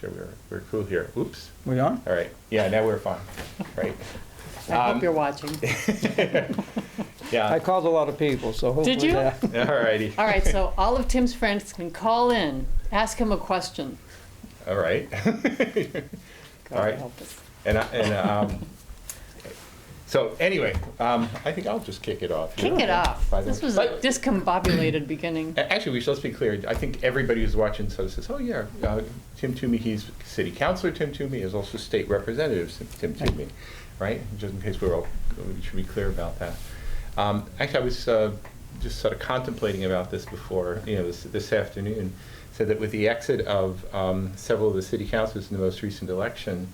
sure we're cool here. Oops. We on? All right. Yeah, now we're fine. Right. I hope you're watching. Yeah. I called a lot of people, so hopefully. Did you? All righty. All right, so all of Tim's friends can call in, ask him a question. All right. God All right. help us. So anyway, I think I'll just kick it off. Kick it off. This was a discombobulated beginning. Actually, let's be clear. I think everybody who's watching sort of says, "Oh yeah, Tim Toomey. He's city councilor. Tim Toomey is also state representative. Tim Toomey, right? Just in case we should be clear about that. Actually, I was just sort of contemplating about this before, this afternoon. Said that with the exit of several of the city councilors in the most recent election,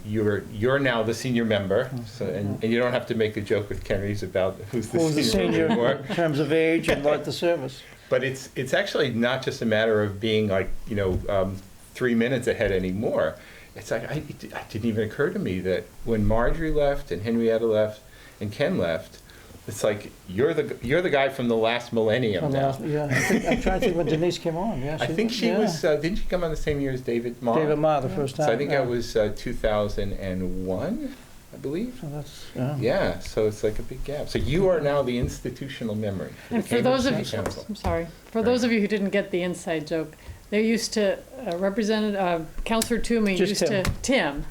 you're now the senior member, so, and you don't have to make a joke with Ken Reeves about who's the senior member in terms of age and like the service. But it's actually not just a matter of being like 3 minutes ahead anymore. It's like it didn't even occur to me that when Marjorie left and Henrietta left and Ken left, it's like you're the guy from the last millennium now. Yeah, I'm trying to think when Denise came on. Yeah, I think she was. Didn't she come on the same year as David Ma? David Ma the first time. So I think that was 2001, I believe. So that's yeah. So it's like a big gap. So you are now the institutional memory. And for those of you, I'm sorry, for those of you who didn't get the inside joke, they used to Councillor Toomey Tim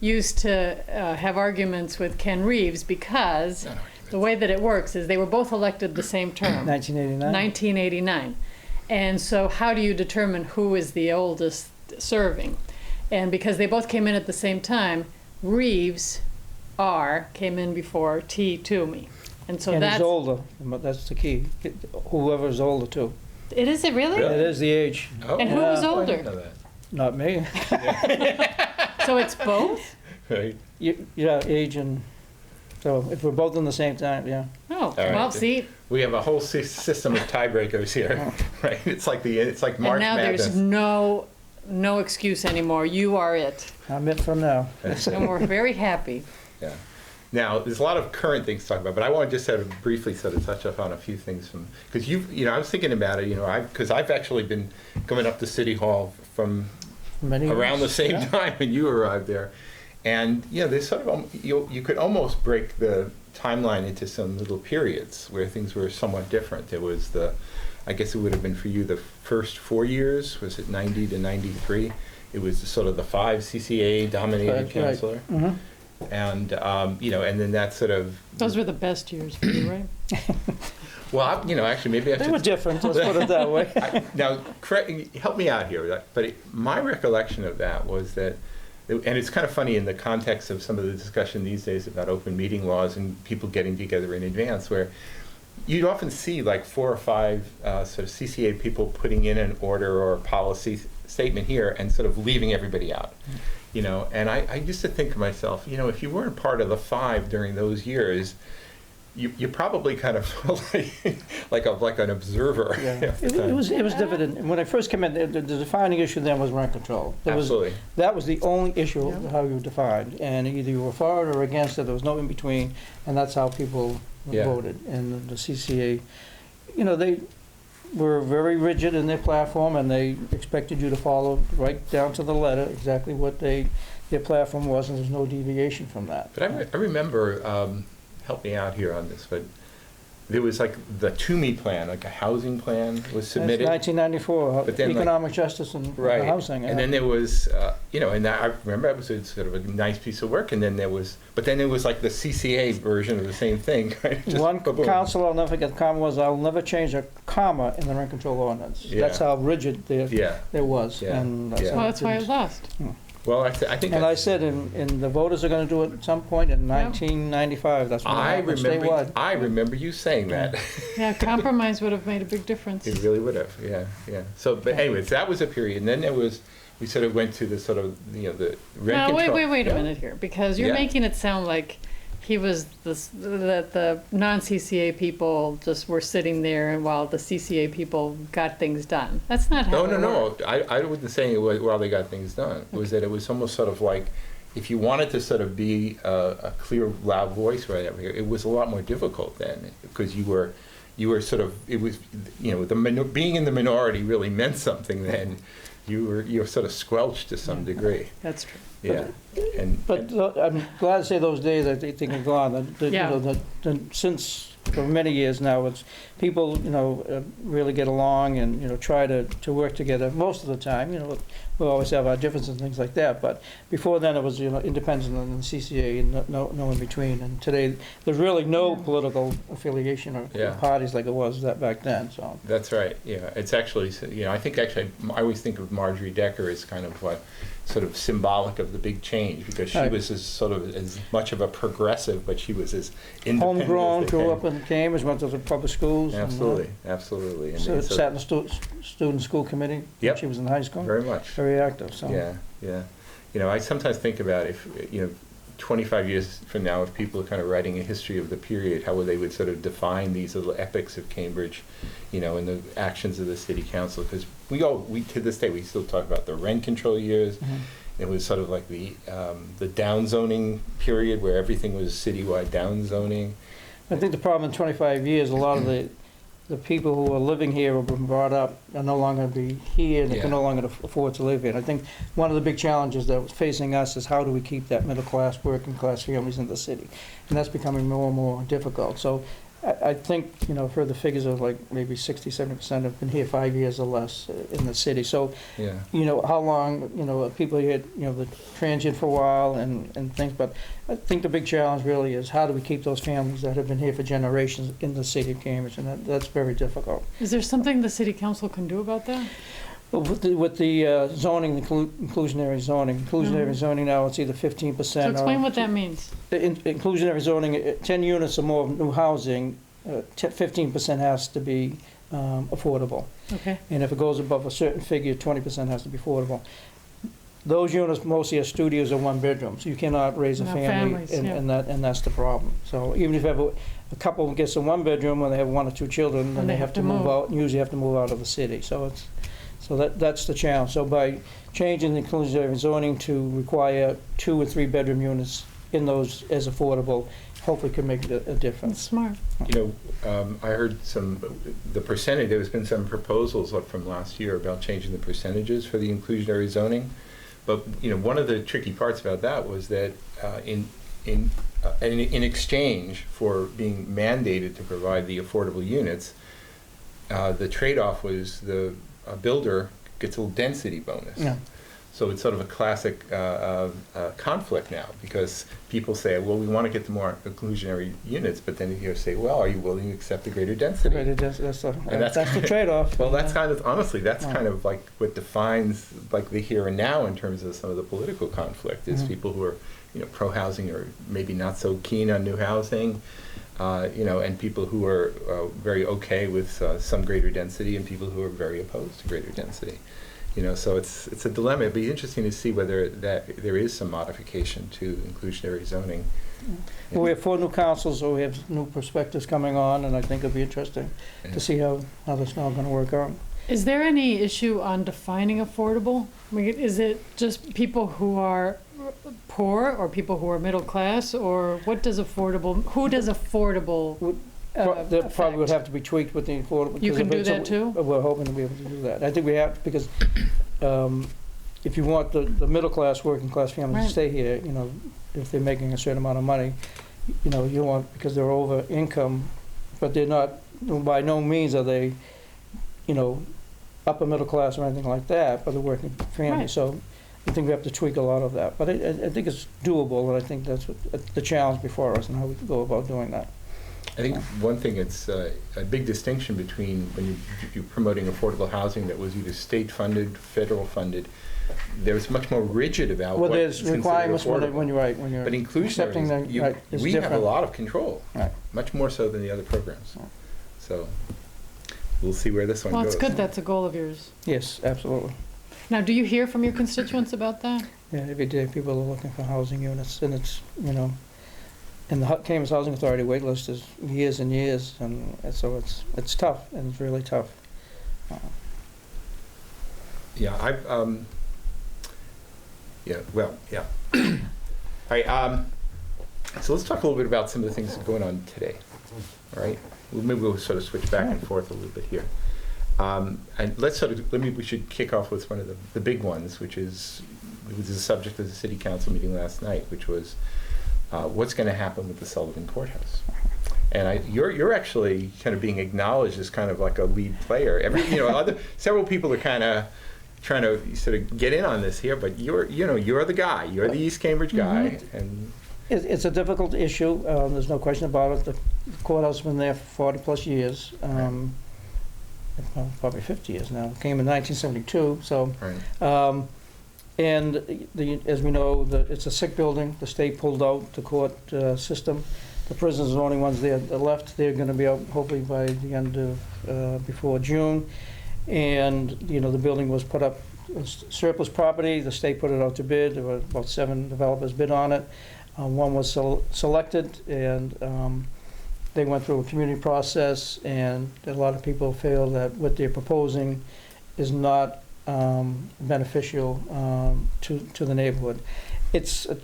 used to have arguments with Ken Reeves because. The way that it works is they were both elected the same term. 1989. 1989. And so how do you determine who is the oldest serving? And because they both came in at the same time, Reeves, R, came in before T. Toomey. And so that's... he's older. That's the key. Whoever's older, too. It is it really? It is the age. Oh. And who was older? I didn't know that. Not me. So it's both? Right. Yeah, age and... So if we're both in the same time, yeah. Oh, right. well, see. We have a whole system of tiebreakers here, right? It's like March And now Madness. there's no excuse anymore. You are it. I'm it from now. And we're very happy. Yeah. Now, there's a lot of current things to talk about, but I want to just sort of briefly sort of touch up on a few things because I was thinking about it, because I've actually been coming up to City Hall from around the same time when you arrived there. And there's sort of you could almost break the timeline into some little periods where things were somewhat different. There was I guess it would have been for you the first 4 years. Was it 90 to 93? It was sort of the 5 CCA dominated councilor, right. And and then that sort of. Those were the best years for you, right? Well, actually, maybe I should. They were different. Let's put it that way. Now, help me out here. But my recollection of that was that. And it's kind of funny in the context of some of the discussion these days about open meeting laws and people getting together in advance, where you'd often see like 4 or 5 sort of CCA people putting in an order or a policy statement here and sort of leaving everybody out. And I used to think to myself, if you weren't part of the 5 during those years, you probably kind of felt like an observer. Yeah. It was different. When I first came in, the defining issue then was rent control. Absolutely. That was the only issue of how you defined, and either you were for it or against it. There was no in between, and that's how people voted. And the CCA, they were very rigid in their platform, and they expected you to follow right down to the letter exactly what their platform was, and there's no deviation from that. But I remember. Help me out here on this, but there was like the Toomey plan, like a housing plan was submitted. That's 1994, but then economic justice and housing. And then there was, and I remember it was sort of a nice piece of work. And then there was like the CCA version of the same thing. Right? One council I'll never forget, the comment was, I'll never change a comma in the rent control ordinance. Yeah. That's how rigid it was. Yeah. And that's why it lost. Well, I think. And I said, and the voters are going to do it at some point in 1995. That's when it happened statewide. I remember you saying that. Yeah, compromise would have made a big difference. It really would have. Yeah. So, but anyways, that was a period, and then we sort of went to the sort of the rent control. Wait a minute here, because you're making it sound like he was that the non-CCA people just were sitting there, and while the CCA people got things done. That's not how. No. I wasn't saying it was while they got things done. It was that it was almost sort of like if you wanted to sort of be a clear, loud voice right over here, it was a lot more difficult then because you were sort of being in the minority really meant something then. you're sort of squelched to some degree. That's true. Yeah. But I'm glad to say those days, I think are gone. Since for many years now, it's people, really get along and, try to work together most of the time. We always have our differences and things like that. But before then, it was, independent and CCA and no in between. And today, there's really no political affiliation or parties like it was back then. So that's right. Yeah, it's actually, I think I always think of Marjorie Decker as kind of sort of symbolic of the big change, because she was as much of a progressive, but she was as independent. Homegrown, grew up in Cambridge, went to the public schools. Absolutely, absolutely. And so sat in the student school committee. Yep. When she was in high school. Very much. Very active. So. Yeah. I sometimes think about if 25 years from now, if people are kind of writing a history of the period, how they would sort of define these little epics of Cambridge, and the actions of the city council. Because we to this day, we still talk about the rent control years. Mm-hmm. It was sort of like the downzoning period where everything was citywide downzoning. I think the problem in 25 years, a lot of the people who are living here or been brought up are no longer be here, and they can no longer afford to live here. And I think one of the big challenges that was facing us is how do we keep that middle class, working class families in the city? And that's becoming more and more difficult. So I think, I've heard the figures of like maybe 60, 70% have been here 5 years or less in the city. So, how long, people here, the transient for a while and things. But I think the big challenge really is how do we keep those families that have been here for generations in the city of Cambridge? And that's very difficult. Is there something the city council can do about that? Well, with the zoning, inclusionary zoning. Inclusionary zoning now, it's either 15%. So explain what that means. Inclusionary zoning, 10 units or more of new housing, 15% has to be affordable. Okay. And if it goes above a certain figure, 20% has to be affordable. Those units mostly are studios or one bedroom, so you cannot raise a family, and that's the problem. So even if you have a couple gets a one bedroom when they have one or two children, then they have to move out, and usually have to move out of the city. So that's the challenge. So by changing the inclusionary zoning to require 2 or 3 bedroom units in those as affordable, hopefully can make a difference. That's smart. I heard the percentage, there's been some proposals from last year about changing the percentages for the inclusionary zoning. But, one of the tricky parts about that was that in exchange for being mandated to provide the affordable units, the trade-off was the builder gets a little density bonus. Yeah. So it's sort of a classic conflict now, because people say, well, we want to get the more inclusionary units, but then you say, well, are you willing to accept the greater density? That's the trade-off. Well, that's kind of, honestly, that's kind of like what defines like the here and now in terms of some of the political conflict is people who are, pro-housing or maybe not so keen on new housing, and people who are very okay with some greater density, and people who are very opposed to greater density. So it's a dilemma. It'd be interesting to see whether there is some modification to inclusionary zoning. Well, we have 4 new councils, so we have new perspectives coming on, and I think it'll be interesting to see how this is all going to work out. Is there any issue on defining affordable? I mean, is it just people who are poor or people who are middle class, or who does affordable that probably would have to be tweaked with the affordable. You can do that too? We're hoping to be able to do that. I think we have, because if you want the middle class, working class families to stay here, if they're making a certain amount of money, you want, because they're over income, but they're not, by no means are they, upper middle class or anything like that, but they're working family. Right. So I think we have to tweak a lot of that. But I think it's doable, and I think that's what the challenge before us and how we can go about doing that. I think one thing, it's a big distinction between when you're promoting affordable housing that was either state-funded, federal-funded. There's much more rigid about what is considered requirements affordable. when you're but inclusionary, we have a lot of control, much more so than the other programs. So we'll see where this one goes. Well, it's good. That's a goal of yours. Yes, absolutely. Now, do you hear from your constituents about that? Yeah, every day people are looking for housing units, and it's, and the Cambridge Housing Authority wait list is years and years, and so it's tough, and it's really tough. Yeah, All right, so let's talk a little bit about some of the things that are going on today, all right? Maybe we'll sort of switch back and forth a little bit here. And we should kick off with one of the big ones, which is the subject of the city council meeting last night, which was what's going to happen with the Sullivan Courthouse. And you're actually kind of being acknowledged as kind of like a lead player. Several people are kind of trying to sort of get in on this here, but you're the guy. You're the East Cambridge guy, Mm-hmm. and It's a difficult issue. There's no question about it. The courthouse has been there for 40-plus years, probably 50 years now. It came in 1972, so. right. And as we know, it's a sick building. The state pulled out the court system. The prisons are the only ones there left. They're going to be out hopefully by the end of before June. And the building was put up as surplus property. The state put it out to bid. There were about 7 developers bid on it. One was selected, and they went through a community process. And a lot of people feel that what they're proposing is not beneficial to the neighborhood. It's a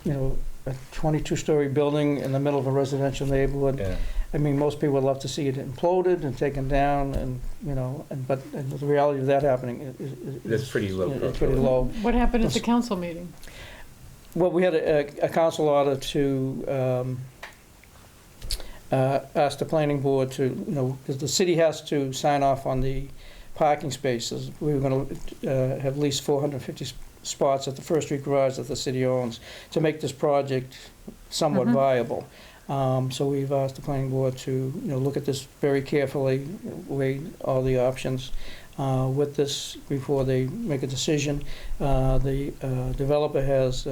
22-story building in the middle of a residential neighborhood. Yeah. I mean, most people would love to see it imploded and taken down, but the reality of that happening is That's pretty low. It's pretty low. What happened at the council meeting? Well, we had a council order to ask the planning board to, because the city has to sign off on the parking spaces. We were going to have at least 450 spots at the First Street Garage that the city owns to make this project somewhat viable. So we've asked the planning board to look at this very carefully, weigh all the options with this before they make a decision. The developer has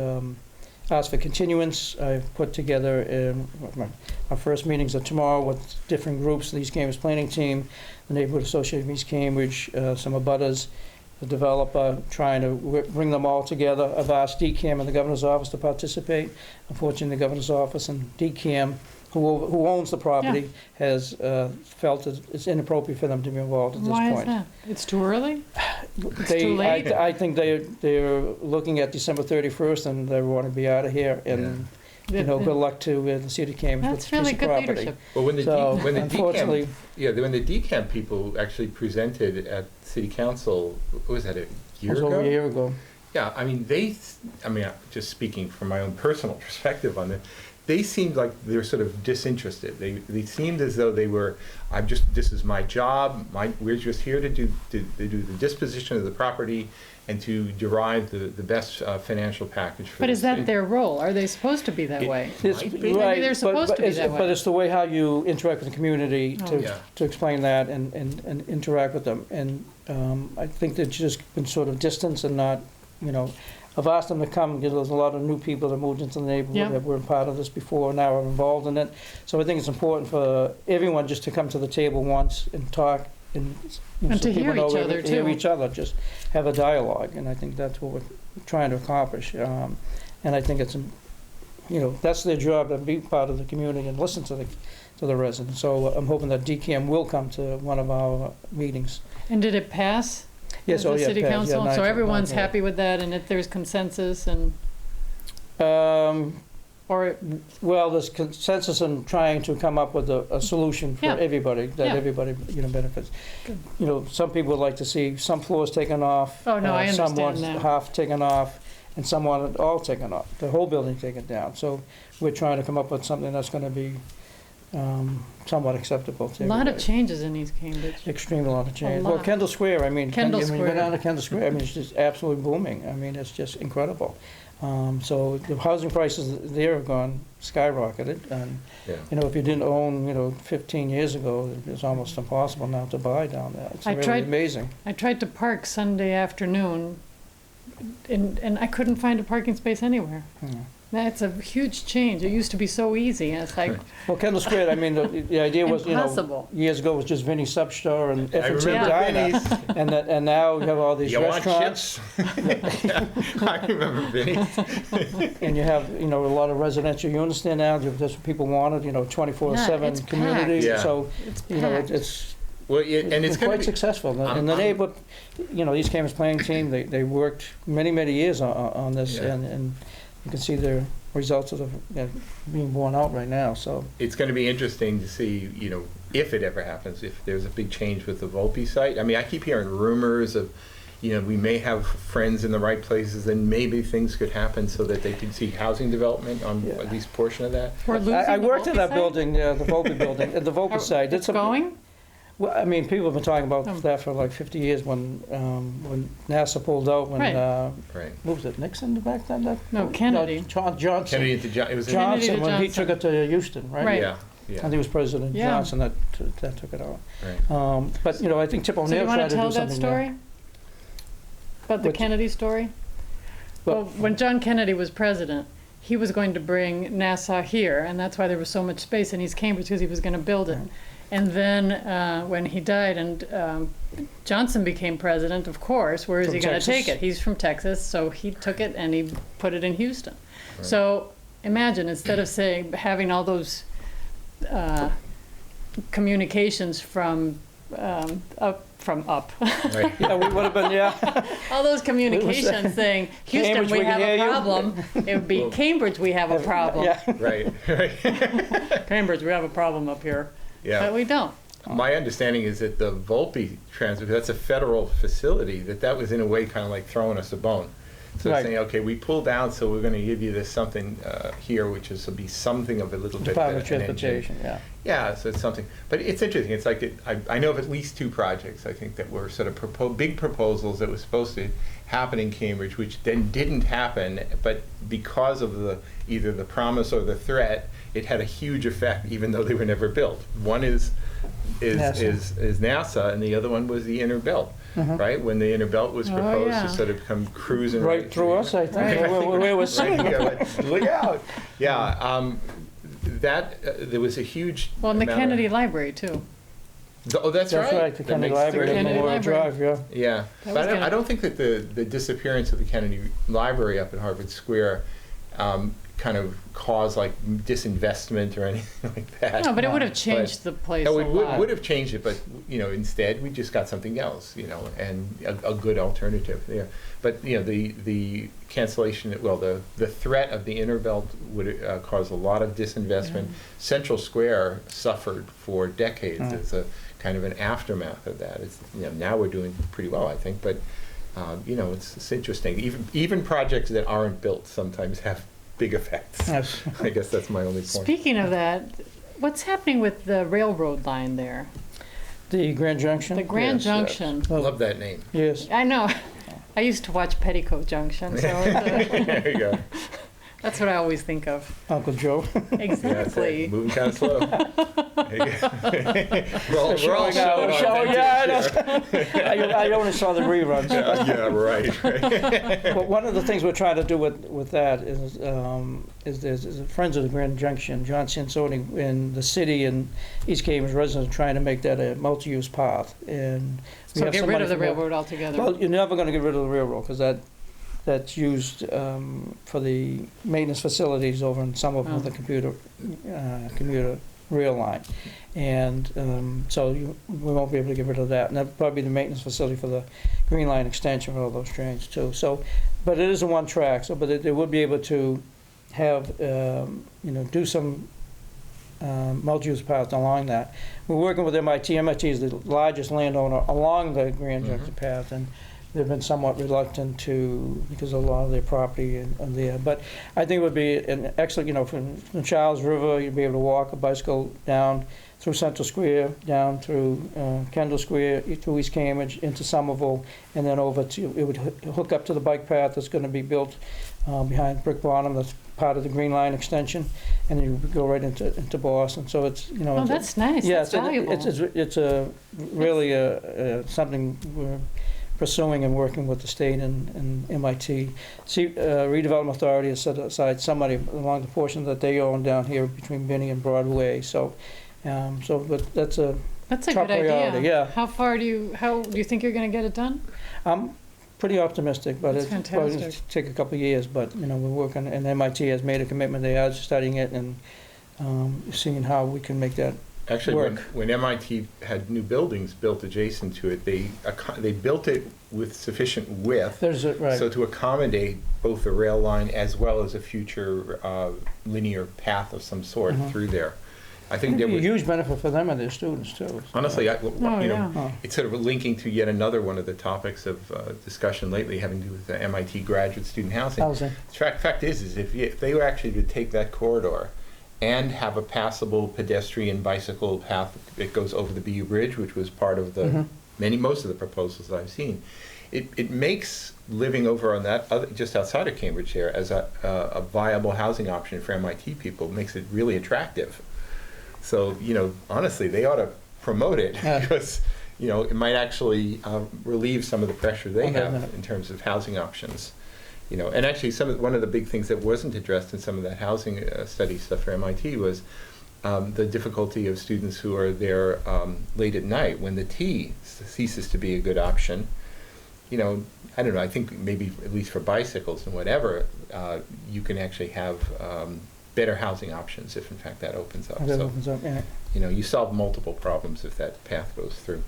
asked for continuance. I've put together our first meetings are tomorrow with different groups, the East Cambridge Planning Team, the Neighborhood Association of East Cambridge, some abutters, the developer, trying to bring them all together. I've asked DCAM and the governor's office to participate. Unfortunately, the governor's office and DCAM, who owns the property, has felt that it's inappropriate for them to be involved at this point. Why is that? It's too early? It's They, too late? I think they're looking at December 31st, and they want to be out of here. And good luck to the city of Cambridge with That's this piece really of good property. leadership. Well, when the Unfortunately, when the DCAM people actually presented at city council, what was that, a it year was ago? over a year ago. Yeah, I mean, just speaking from my own personal perspective on it, they seemed like they're sort of disinterested. They seemed as though they were, this is my job, we're just here to do the disposition of the property and to derive the best financial package for But the is that city. their role? Are they supposed to be that way? It's, Might be. right, Maybe they're supposed to be that way. But it's the way how you interact with the community Oh. to explain that and interact with them. And I think they've just been sort of distant and not, I've asked them to come, because there's a lot of new people that moved into the neighborhood that were part of this before, now are involved in it. So I think it's important for everyone just to come to the table once and talk and And so to hear people each other, hear too. each other, just have a dialogue, and I think that's what we're trying to accomplish. And I think it's, that's their job, to be part of the community and listen to the residents. So I'm hoping that DCAM will come to one of our meetings. And did it pass? Yes, The city it passed, council? yeah, So everyone's 9-0. happy with that, and if there's consensus and, or, Well, there's consensus in trying to come up with a solution for Yeah. everybody, that Yeah. everybody, benefits. Good. Some people would like to see some floors taken off. Oh, no, I Some want understand that. half taken off, and some want it all taken off, the whole building taken down. So we're trying to come up with something that's gonna be somewhat acceptable to a lot of everybody. changes in East Cambridge. Extreme lot of change. A Well, lot. Kendall Square, I mean, Kendall when you go Square. down to Kendall Square, I mean, it's just absolutely booming. I mean, it's just incredible. So the housing prices there have gone skyrocketed, and, Yeah. if you didn't own, 15 years ago, it's almost impossible now to buy down there. It's I really tried- amazing. I tried to park Sunday afternoon, and I couldn't find a parking space anywhere. Yeah. That's a huge change. It used to be so easy, and it's like, Well, Kendall Square, I mean, the idea was, impossible. years ago it was just Vinnie's Sub Store and I F&T remember Diner, Vinnie's. and now you have all these You want restaurants. chips? I remember Vinnie's. And you have, a lot of residential units there now, that's what people wanted, 24/7 it's community. packed. Yeah. So, it's it- packed. it's Well, and it's been going quite to be, successful. And the I'm- neighborhood, East Cambridge Planning Team, they worked many years on this, Yeah. and you can see the results of being borne out right now, so. It's going to be interesting to see, if it ever happens, if there's a big change with the Volpe site. I mean, I keep hearing rumors of, we may have friends in the right places, and maybe things could happen so that they can see housing development on at least a portion of that. I worked in that building, the Volpe building, at the Volpe site. It's going? Well, I mean, people have been talking about that for like 50 years when NASA pulled out, when, what was it, Nixon back then? No, Kennedy. Johnson. Kennedy to Johnson. It was Johnson, when he took it to Houston, right? Right. Yeah. I think it was President Johnson that took it out. Right. But, I think Tip O'Neill tried to do something. So you want to tell that story? About the Kennedy story? Well, when John Kennedy was president, he was going to bring NASA here, and that's why there was so much space in East Cambridge, because he was going to build it. And then when he died and Johnson became president, of course, where is he going to take it? He's from Texas, so he took it and he put it in Houston. Right. So imagine, instead of having all those communications from up. Right. Yeah, we would have been, all those communications saying, Houston, Cambridge, we have a you. problem. It would be Cambridge, we have a problem. Yeah. Right. Cambridge, we have a problem up here. Yeah. But we don't. My understanding is that the Volpe transfer, that's a federal facility, that was in a way kind of like throwing us a bone. So saying, okay, we pulled down, so we're going to give you this something here, which is to be something of a little bit Department of Transportation, Yeah, so it's something. But it's interesting. It's like, I know of at least 2 projects, I think, that were sort of big proposals that were supposed to happen in Cambridge, which then didn't happen, but because of either the promise or the threat, it had a huge effect, even though they were never built. One is NASA, and the other one was the inner belt. Right, when the inner belt was proposed to sort of come cruising right through us, I think. Where was look out! Yeah, there was a huge. Well, in the Kennedy Library too. That's right. The Kennedy Library, Memorial Drive, Yeah, but I don't think that the disappearance of the Kennedy Library up at Harvard Square kind of cause like disinvestment or anything like that. No, but it would have changed the place. No, it would have changed it, but instead we just got something else, and a good alternative there. But the cancellation, the threat of the inner belt would cause a lot of disinvestment. Central Square suffered for decades as a kind of an aftermath of that. It's now we're doing pretty well, I think, but it's interesting. Even projects that aren't built sometimes have big effects. Yes. I guess that's my only point. Speaking of that, what's happening with the railroad line there? The Grand Junction? The Grand Junction. I love that name. Yes. I know. I used to watch Petticoat Junction, so there you go. that's what I always think of. Uncle Joe. Exactly. Moving kind of slow. we're all showing I only saw the reruns. Yeah, right. But one of the things we're trying to do with that is there's Friends of the Grand Junction, John Sansoni, in the city and East Cambridge residents are trying to make that a multi-use path. And so get rid of the railroad altogether. Well, you're never going to get rid of the railroad because that's used for the maintenance facilities over in some of them with the commuter rail line. And so we won't be able to get rid of that. And that'll probably be the maintenance facility for the Green Line extension for all those trains too. So, but it is a one track, but they would be able to have, do some multi-use paths along that. We're working with MIT. MIT is the largest landowner along the Grand Junction path, and they've been somewhat reluctant to, because of a lot of their property and there. But I think it would be an excellent, from Charles River, you'd be able to walk a bicycle down through Central Square, down through Kendall Square, through East Cambridge, into Somerville, and then over to, it would hook up to the bike path that's going to be built behind Brick Bottom, that's part of the Green Line extension, and then you would go right into Boston. So it's, oh, that's nice. Yeah, that's valuable. It's a really something we're pursuing and working with the state and MIT. Redevelopment Authority has set aside some money along the portion that they own down here between Binney and Broadway. So, but that's a good idea. Yeah. How do you think you're going to get it done? I'm pretty optimistic, but that's it's fantastic. probably going to take a couple of years. But we're working, and MIT has made a commitment. They are studying it and seeing how we can make that Actually, work. when MIT had new buildings built adjacent to it, they built it with sufficient width There's a, right. so to accommodate both the rail line as well as a future linear path of some sort through there. I think there It'd be was a huge benefit for them and their students too. honestly, yeah. it's sort of linking to yet another one of the topics of discussion lately having to do with the MIT graduate student housing. Housing. Fact is if they were actually to take that corridor and have a passable pedestrian bicycle path that goes over the BU Bridge, which was part of the most of the proposals I've seen, it makes living over on that just outside of Cambridge there as a viable housing option for MIT people. Makes it really attractive. So, honestly, they ought to promote it because, it might actually relieve some of the pressure they have in terms of housing options. And actually one of the big things that wasn't addressed in some of that housing study stuff for MIT was the difficulty of students who are there late at night when the T ceases to be a good option. I don't know, I think maybe at least for bicycles and whatever, you can actually have better housing options if in fact that opens up. You solve multiple problems if that path goes through.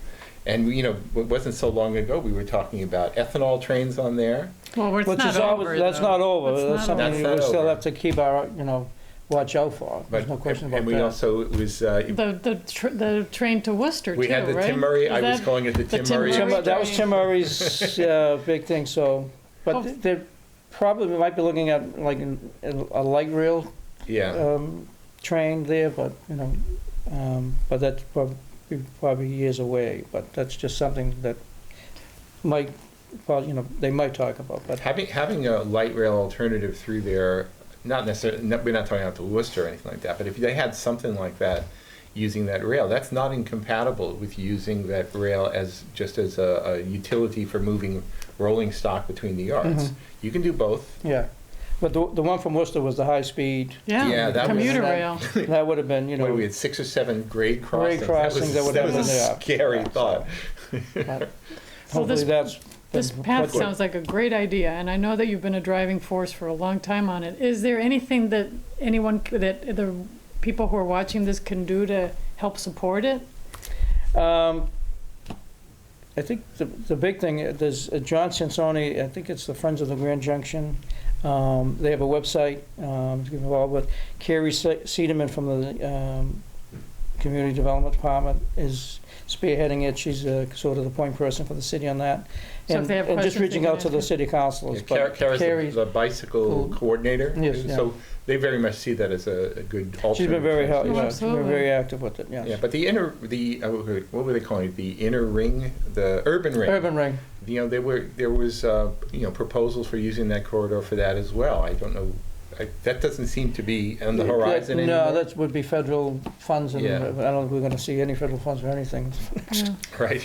And it wasn't so long ago we were talking about ethanol trains on there. Well, it's Which not is over, always, that's though. not over. That's That's not something over. we That's not still over. have to keep our, watch out for. There's no question about and we that. also, it was, The train to Worcester, we too, had the right? Tim Murray, Is I was that- calling it the Tim Murray. That was Tim Murray's big thing, so, Oh. but they probably might be looking at like a light rail Yeah, train there, but, but that's probably years away, but that's just something that might, they might talk about, but. having a light rail alternative through there, not necessarily, we're not talking about to Worcester or anything like that, but if they had something like that using that rail, that's not incompatible with using that rail as just as a utility for moving rolling stock between the yards. You can do both. Yeah, but the one from Worcester was the high-speed, Yeah, that was- commuter rail. that would have been, What, we had 6 or 7 grade crossings. crossings that would have was been there. a scary Yeah, thought. but So hopefully that's. This path sounds like a great idea, and I know that you've been a driving force for a long time on it. Is there anything that that the people who are watching this can do to help support it? I think the big thing, there's Johnson, Sony, I think it's the Friends of the Grand Junction. They have a website to get involved with. Carrie Sederman from the Community Development Department is spearheading it. She's sort of the point person for the city on that. So if they have and just questions, reaching they can out to the ask city councilors. Yeah, but Kara's Carrie's- the bicycle coordinator. Yes, yeah. So they very much see that as a good alternative. She's been very helpful, Oh, yeah, she's been absolutely. very active with it, yes. Yeah, but what were they calling it? The inner ring, the urban ring. Urban Ring. There was proposals for using that corridor for that as well. I don't know. That doesn't seem to be on the horizon anymore. No, that would be federal funds, and Yeah. I don't know if we're gonna see any federal funds for anything. Yeah. Right.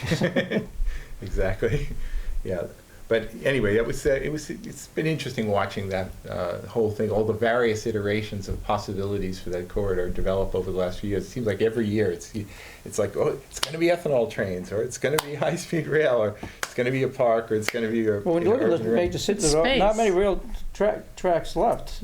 Exactly. Yeah. But anyway, it's been interesting watching that whole thing, all the various iterations of possibilities for that corridor develop over the last few years. It seems like every year it's like, oh, it's going to be ethanol trains, or it's going to be high-speed rail, or it's going to be a park, or it's going to be a. Well, when you look at the major cities, there are not many real tracks left,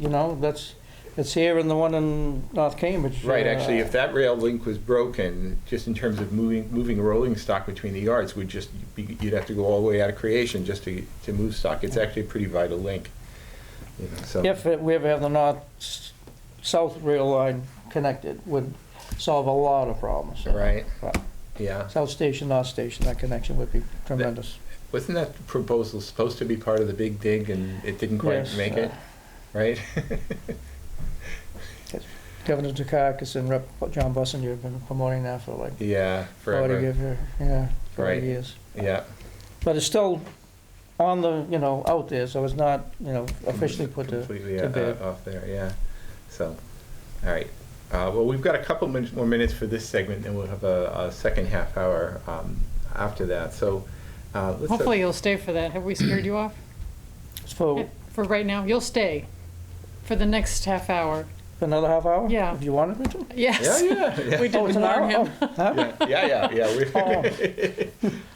It's here and the one in North Cambridge. Right, actually, if that rail link was broken, just in terms of moving rolling stock between the yards, you'd have to go all the way out of Creation just to move stock. It's actually a pretty vital link. So. If we ever have the north-south rail line connected, would solve a lot of problems. Right. But Yeah. South Station, North Station, that connection would be tremendous. Wasn't that proposal supposed to be part of the big dig, and it didn't quite Yes, make it? Right. Governor Dukakis and Rep. John Bussenger have been promoting that for like Yeah, 40 forever. Right. years. Yeah. But it's still on the, out there, so it's not, officially put Completely to bed. off there. Yeah. So, all right. Well, we've got a couple more minutes for this segment, and we'll have a second half hour after that. So, let's. Hopefully you'll stay for that. Have we scared you off? For For right now, you'll stay for the next half hour. another half hour? Yeah. If you wanted me to? Yes. Yeah. We Oh, didn't it's an warn hour? him. Oh, huh? Yeah.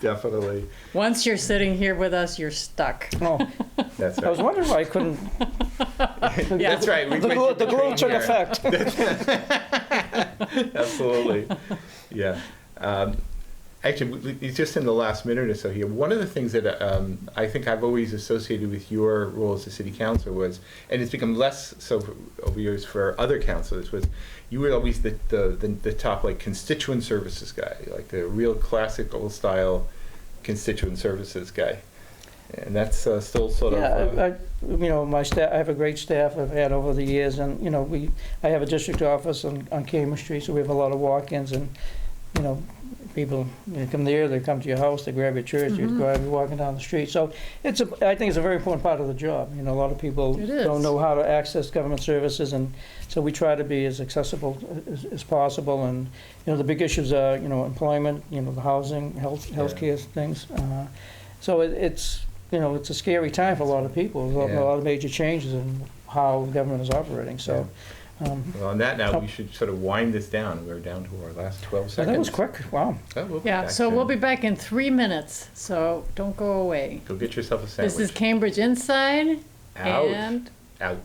Definitely. Once you're sitting here with us, you're stuck. Oh, That's I was right. wondering why I couldn't, That's right. We the went glue, through the glue took training effect. Absolutely. Yeah. Actually, just in the last minute or so here, one of the things that I think I've always associated with your role as a city councilor was, and it's become less so over years for other councilors, was you were always the top like constituent services guy, like the real classic old style constituent services guy. And that's still sort of... my staff, I have a great staff I've had over the years, and, I have a district office on Cambridge Street, so we have a lot of walk-ins, and, people, come there, they come to your house, they grab your church, you grab, you're walking down the street. So I think it's a very important part of the job. A lot of people don't know how to access government services, and so we try to be as accessible as possible. And, the big issues are, employment, the housing, healthcare things. So it's a scary time for a lot of people. There's a lot of major changes in how government is operating. So. Well, on that now, we should sort of wind this down. We're down to our last 12 seconds. That was quick. Wow. Oh, we'll be Yeah, back so soon. we'll be back in 3 minutes, so don't go away. Go get yourself a sandwich. This is Cambridge Inside Out. and Out.